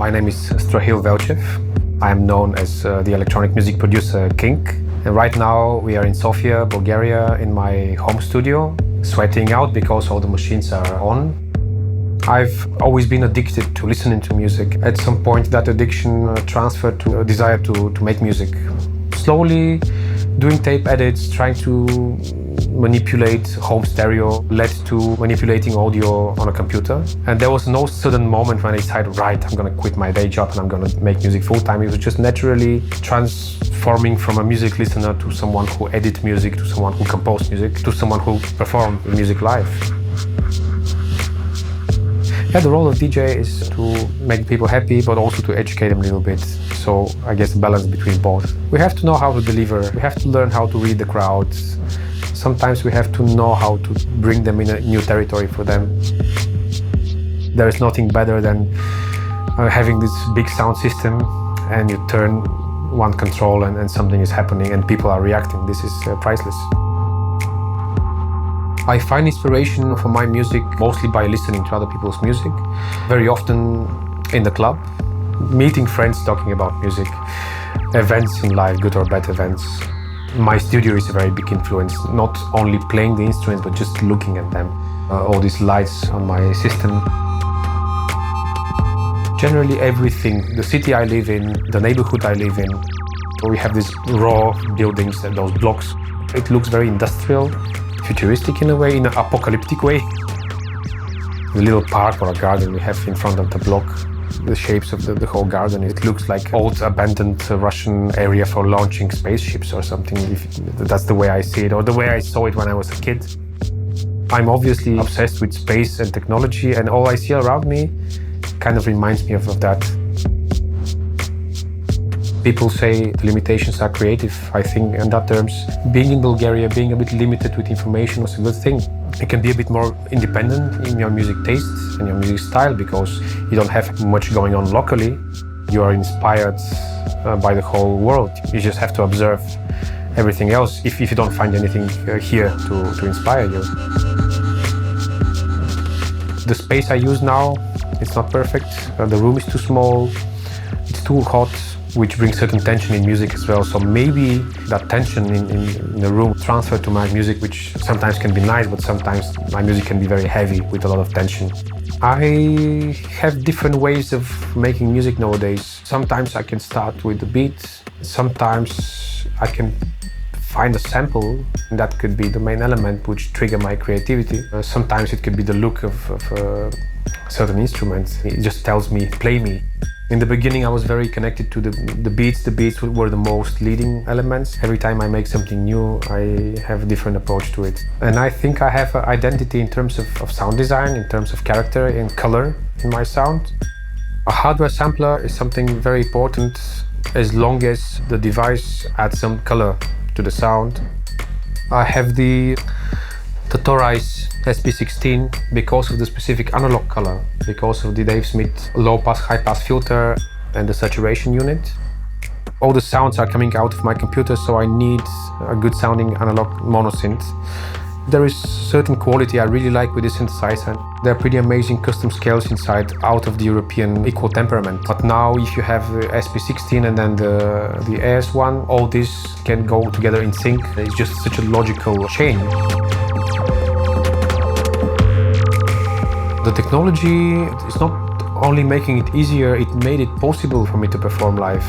My name is Strahil Velchev. I am known as the electronic music producer KiNK. And right now we are in Sofia, Bulgaria, in my home studio, sweating out because all the machines are on. I've always been addicted to listening to music. At some point that addiction transferred to a desire to make music. Slowly doing tape edits, trying to manipulate home stereo led to manipulating audio on a computer. And there was no sudden moment when I decided, right, I'm gonna quit my day job and I'm gonna make music full time. It was just naturally transforming from a music listener to someone who edits music, to someone who composes music, to someone who performs music live. Yeah, the role of DJ is to make people happy, but also to educate them a little bit. So I guess a balance between both. We have to know how to deliver. We have to learn how to read the crowds. Sometimes we have to know how to bring them in a new territory for them. There is nothing better than having this big sound system and you turn one control and something is happening and people are reacting. This is priceless. I find inspiration for my music mostly by listening to other people's music. Very often in the club, meeting friends talking about music, events in life, good or bad events. My studio is a very big influence, not only playing the instruments, but just looking at them. All these lights on my system. Generally everything, the city I live in, the neighborhood I live in, we have these raw buildings and those blocks. It looks very industrial, futuristic in a way, in an apocalyptic way. The little park or a garden we have in front of the block, the shapes of the whole garden, it looks like old abandoned Russian area for launching spaceships or something. That's the way I see it, or the way I saw it when I was a kid. I'm obviously obsessed with space and technology, and all I see around me kind of reminds me of that. People say the limitations are creative. I think in that terms, being in Bulgaria, being a bit limited with information was a good thing. You can be a bit more independent in your music tastes and your music style because you don't have much going on locally. You are inspired by the whole world. You just have to observe everything else if you don't find anything here to inspire you. The space I use now, it's not perfect. The room is too small, it's too hot, which brings certain tension in music as well. So maybe that tension in the room transferred to my music, which sometimes can be nice, but sometimes my music can be very heavy with a lot of tension. I have different ways of making music nowadays. Sometimes I can start with the beat. Sometimes I can find a sample, and that could be the main element which trigger my creativity. Sometimes it could be the look of certain instruments. It just tells me, play me. In the beginning, I was very connected to the beats. The beats were the most leading elements. Every time I make something new, I have a different approach to it. And I think I have an identity in terms of sound design, in terms of character and color in my sound. A hardware sampler is something very important as long as the device adds some color to the sound. I have the Torais SP16 because of the specific analog color, because of the Dave Smith low-pass, high-pass filter and the saturation unit. All the sounds are coming out of my computer, so I need a good sounding analog monosynth. There is certain quality I really like with this synthesizer. They're pretty amazing custom scales inside, out of the European equal temperament. But now if you have the SP16 and then the AS1, all this can go together in sync. It's just such a logical chain. The technology is not only making it easier, it made it possible for me to perform live.